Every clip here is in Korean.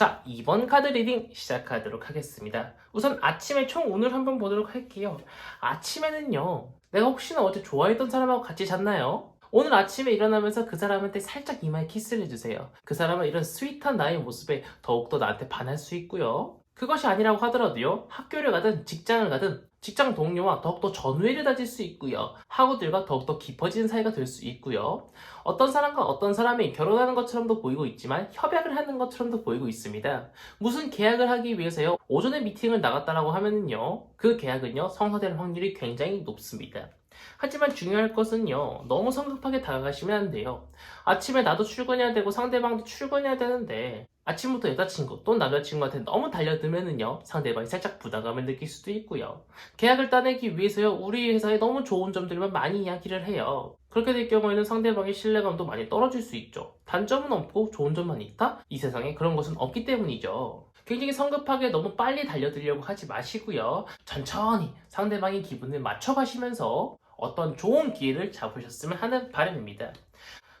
자, 이번 카드 리딩 시작하도록 하겠습니다. 우선 아침에 총 운을 한번 보도록 할게요. 아침에는요, 내가 혹시나 어제 좋아했던 사람하고 같이 잤나요? 오늘 아침에 일어나면서 그 사람한테 살짝 이마에 키스를 해주세요. 그 사람은 이런 스윗한 나의 모습에 더욱더 나한테 반할 수 있고요. 그것이 아니라고 하더라도요, 학교를 가든 직장을 가든 직장 동료와 더욱더 전우애를 다질 수 있고요. 학우들과 더욱더 깊어지는 사이가 될 수 있고요. 어떤 사람과 어떤 사람이 결혼하는 것처럼도 보이고 있지만 협약을 하는 것처럼도 보이고 있습니다. 무슨 계약을 하기 위해서요, 오전에 미팅을 나갔다라고 하면은요, 그 계약은요, 성사될 확률이 굉장히 높습니다. 하지만 중요할 것은요, 너무 성급하게 다가가시면 안 돼요. 아침에 나도 출근해야 되고 상대방도 출근해야 되는데 아침부터 여자친구 또는 남자친구한테 너무 달려들면은요, 상대방이 살짝 부담감을 느낄 수도 있고요. 계약을 따내기 위해서요, 우리 회사에 너무 좋은 점들만 많이 이야기를 해요. 그렇게 될 경우에는 상대방의 신뢰감도 많이 떨어질 수 있죠. 단점은 없고 좋은 점만 있다? 이 세상에 그런 것은 없기 때문이죠. 굉장히 성급하게 너무 빨리 달려들려고 하지 마시고요. 천천히 상대방의 기분을 맞춰가시면서 어떤 좋은 기회를 잡으셨으면 하는 바람입니다.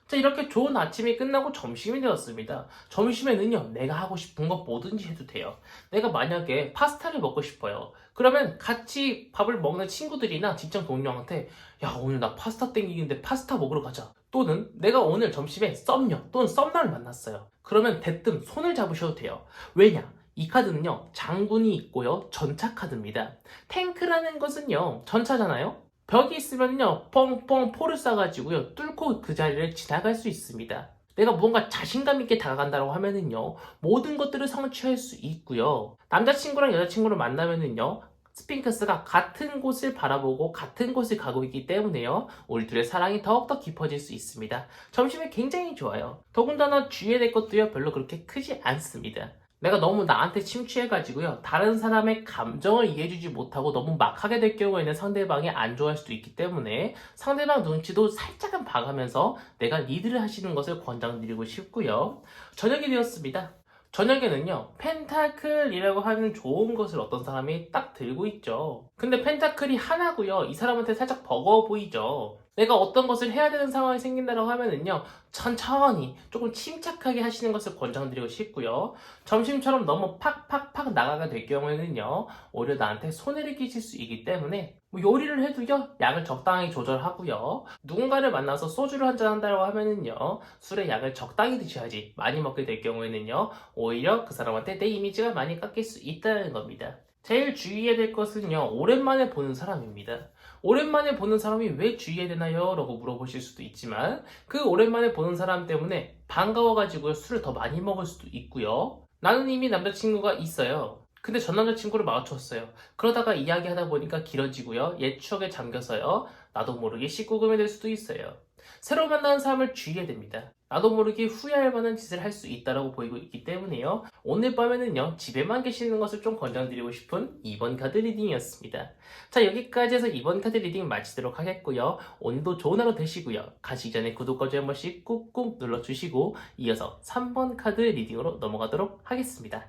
자, 이렇게 좋은 아침이 끝나고 점심이 되었습니다. 점심에는요, 내가 하고 싶은 거 뭐든지 해도 돼요. 내가 만약에 파스타를 먹고 싶어요. 그러면 같이 밥을 먹는 친구들이나 직장 동료한테 야, 오늘 나 파스타 땡기는데 파스타 먹으러 가자. 또는 내가 오늘 점심에 썸녀 또는 썸남을 만났어요. 그러면 대뜸 손을 잡으셔도 돼요. 왜냐? 이 카드는요, 장군이 있고요, 전차 카드입니다. 탱크라는 것은요, 전차잖아요? 벽이 있으면요, 뻥뻥 포를 쏴가지고요, 뚫고 그 자리를 지나갈 수 있습니다. 내가 무언가 자신감 있게 다가간다고 하면은요, 모든 것들을 성취할 수 있고요. 남자친구랑 여자친구를 만나면은요, 스핑크스가 같은 곳을 바라보고 같은 곳을 가고 있기 때문에요, 우리 둘의 사랑이 더욱더 깊어질 수 있습니다. 점심에 굉장히 좋아요. 더군다나 주의해야 될 것도요, 별로 그렇게 크지 않습니다. 내가 너무 나한테 침취해가지고요, 다른 사람의 감정을 이해해주지 못하고 너무 막 하게 될 경우에는 상대방이 안 좋아할 수도 있기 때문에 상대방 눈치도 살짝은 봐가면서 내가 리드를 하시는 것을 권장드리고 싶고요. 저녁이 되었습니다. 저녁에는요, 펜타클이라고 하는 좋은 것을 어떤 사람이 딱 들고 있죠. 근데 펜타클이 하나고요, 이 사람한테 살짝 버거워 보이죠. 내가 어떤 것을 해야 되는 상황이 생긴다고 하면은요, 천천히 조금 침착하게 하시는 것을 권장드리고 싶고요. 점심처럼 너무 팍팍팍 나가게 될 경우에는요, 오히려 나한테 손해를 끼칠 수 있기 때문에 뭐 요리를 해도요, 양을 적당히 조절하고요. 누군가를 만나서 소주를 한잔 한다고 하면은요, 술의 양을 적당히 드셔야지. 많이 먹게 될 경우에는요, 오히려 그 사람한테 내 이미지가 많이 깎일 수 있다는 겁니다. 제일 주의해야 될 것은요, 오랜만에 보는 사람입니다. 오랜만에 보는 사람이 왜 주의해야 되나요? 라고 물어보실 수도 있지만, 그 오랜만에 보는 사람 때문에 반가워가지고 술을 더 많이 먹을 수도 있고요. 나는 이미 남자친구가 있어요. 근데 전 남자친구를 마주쳤어요. 그러다가 이야기하다 보니까 길어지고요, 옛 추억에 잠겨서요, 나도 모르게 19금이 될 수도 있어요. 새로 만나는 사람을 주의해야 됩니다. 나도 모르게 후회할 만한 짓을 할 수 있다고 보이고 있기 때문에요, 오늘 밤에는요, 집에만 계시는 것을 좀 권장드리고 싶은 2번 카드 리딩이었습니다. 자, 여기까지 해서 2번 카드 리딩 마치도록 하겠고요. 오늘도 좋은 하루 되시고요. 가시기 전에 구독과 좋아요 한 번씩 꾹꾹 눌러주시고 이어서 3번 카드 리딩으로 넘어가도록 하겠습니다.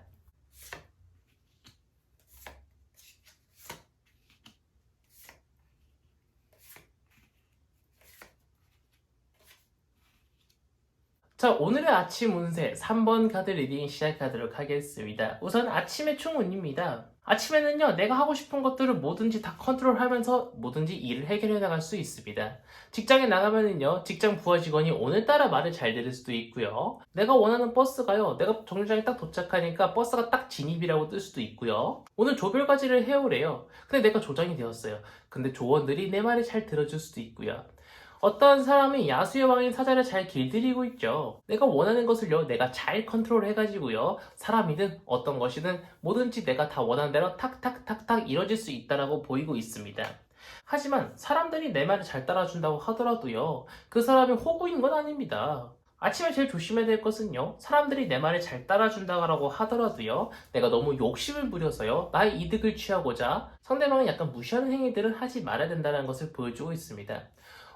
자, 오늘의 아침 운세 3번 카드 리딩 시작하도록 하겠습니다. 우선 아침의 총운입니다. 아침에는요, 내가 하고 싶은 것들을 뭐든지 다 컨트롤하면서 뭐든지 일을 해결해 나갈 수 있습니다. 직장에 나가면은요, 직장 부하 직원이 오늘따라 말을 잘 들을 수도 있고요. 내가 원하는 버스가요, 내가 정류장에 딱 도착하니까 버스가 딱 진입이라고 뜰 수도 있고요. 오늘 조별과제를 해오래요. 근데 내가 조장이 되었어요. 근데 조원들이 내 말을 잘 들어줄 수도 있고요. 어떤 사람이 야수의 왕인 사자를 잘 길들이고 있죠. 내가 원하는 것을요, 내가 잘 컨트롤 해가지고요, 사람이든 어떤 것이든 뭐든지 내가 다 원하는 대로 탁탁탁탁 이뤄질 수 있다라고 보이고 있습니다. 하지만 사람들이 내 말을 잘 따라준다고 하더라도요, 그 사람이 호구인 건 아닙니다. 아침에 제일 조심해야 될 것은요, 사람들이 내 말을 잘 따라준다고 하더라도요, 내가 너무 욕심을 부려서요, 나의 이득을 취하고자 상대방을 약간 무시하는 행위들을 하지 말아야 된다는 것을 보여주고 있습니다.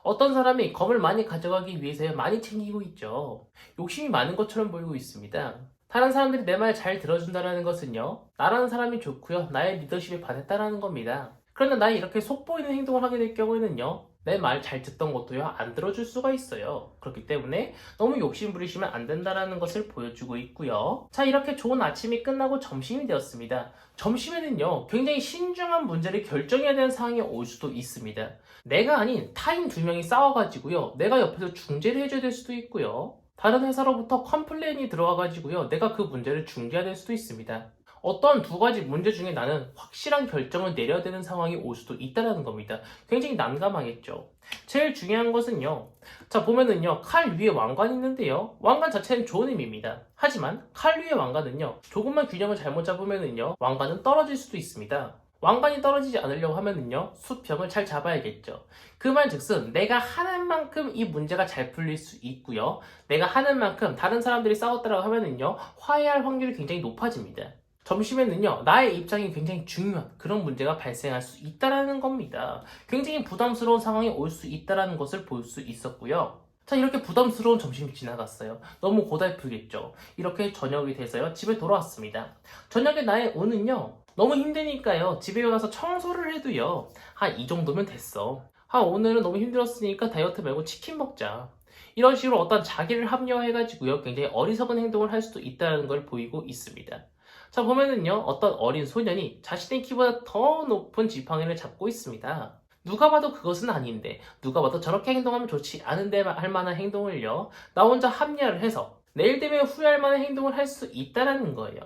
어떤 사람이 검을 많이 가져가기 위해서 많이 챙기고 있죠. 욕심이 많은 것처럼 보이고 있습니다. 다른 사람들이 내 말 잘 들어준다는 것은요, 나라는 사람이 좋고요, 나의 리더십에 반했다라는 겁니다. 그런데 나의 이렇게 속보이는 행동을 하게 될 경우에는요, 내 말 잘 듣던 것도요, 안 들어줄 수가 있어요. 그렇기 때문에 너무 욕심 부리시면 안 된다라는 것을 보여주고 있고요. 자, 이렇게 좋은 아침이 끝나고 점심이 되었습니다. 점심에는요, 굉장히 신중한 문제를 결정해야 되는 상황이 올 수도 있습니다. 내가 아닌 타인 두 명이 싸워가지고요, 내가 옆에서 중재를 해줘야 될 수도 있고요. 다른 회사로부터 컴플레인이 들어와가지고요, 내가 그 문제를 중재해야 될 수도 있습니다. 어떤 두 가지 문제 중에 나는 확실한 결정을 내려야 되는 상황이 올 수도 있다는 겁니다. 굉장히 난감하겠죠. 제일 중요한 것은요. 자, 보면은요, 칼 위에 왕관이 있는데요. 왕관 자체는 좋은 의미입니다. 하지만 칼 위에 왕관은요, 조금만 균형을 잘못 잡으면은요, 왕관은 떨어질 수도 있습니다. 왕관이 떨어지지 않으려고 하면은요, 수평을 잘 잡아야겠죠. 그 말즉슨 내가 하는 만큼 이 문제가 잘 풀릴 수 있고요. 내가 하는 만큼 다른 사람들이 싸웠다고 하면은요, 화해할 확률이 굉장히 높아집니다. 점심에는요, 나의 입장이 굉장히 중요한 그런 문제가 발생할 수 있다는 겁니다. 굉장히 부담스러운 상황이 올 수 있다는 것을 볼 수 있었고요. 자, 이렇게 부담스러운 점심이 지나갔어요. 너무 고달프겠죠. 이렇게 저녁이 돼서요, 집에 돌아왔습니다. 저녁에 나의 오는요, 너무 힘드니까요, 집에 와서 청소를 해도요, 이 정도면 됐어. 오늘은 너무 힘들었으니까 다이어트 말고 치킨 먹자. 이런 식으로 어떤 자기를 합리화해가지고요, 굉장히 어리석은 행동을 할 수도 있다는 걸 보이고 있습니다. 자, 보면은요, 어떤 어린 소년이 자신의 키보다 더 높은 지팡이를 잡고 있습니다. 누가 봐도 그것은 아닌데, 누가 봐도 저렇게 행동하면 좋지 않은데 할 만한 행동을요, 나 혼자 합리화를 해서 내일 되면 후회할 만한 행동을 할 수 있다는 거예요.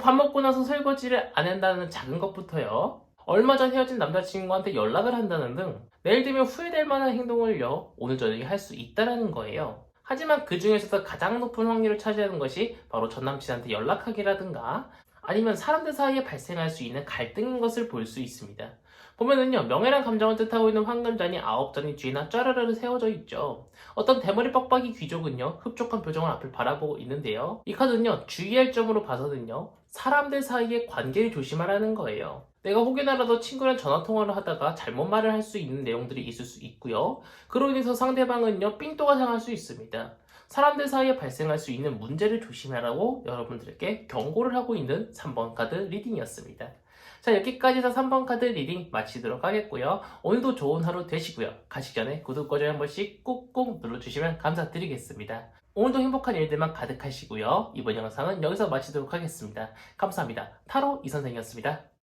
밥 먹고 나서 설거지를 안 한다는 작은 것부터요, 얼마 전 헤어진 남자친구한테 연락을 한다는 등 내일 되면 후회될 만한 행동을요, 오늘 저녁에 할 수 있다는 거예요. 하지만 그 중에서도 가장 높은 확률을 차지하는 것이 바로 전 남친한테 연락하기라든가 아니면 사람들 사이에 발생할 수 있는 갈등인 것을 볼 수 있습니다. 보면은요, 명예랑 감정을 뜻하고 있는 황금잔이 9잔이 뒤나 짜르르 세워져 있죠. 어떤 대머리 빡빡이 귀족은요, 흡족한 표정을 앞을 바라보고 있는데요. 이 카드는요, 주의할 점으로 봐서는요, 사람들 사이의 관계를 조심하라는 거예요. 내가 혹여나라도 친구랑 전화통화를 하다가 잘못 말을 할 수 있는 내용들이 있을 수 있고요. 그로 인해서 상대방은요, 삔또가 상할 수 있습니다. 사람들 사이에 발생할 수 있는 문제를 조심하라고 여러분들께 경고를 하고 있는 3번 카드 리딩이었습니다. 자, 여기까지 해서 3번 카드 리딩 마치도록 하겠고요. 오늘도 좋은 하루 되시고요. 가시기 전에 구독과 좋아요 한 번씩 꾹꾹 눌러주시면 감사드리겠습니다. 오늘도 행복한 일들만 가득하시고요. 이번 영상은 여기서 마치도록 하겠습니다. 감사합니다. 타로 이선생이었습니다.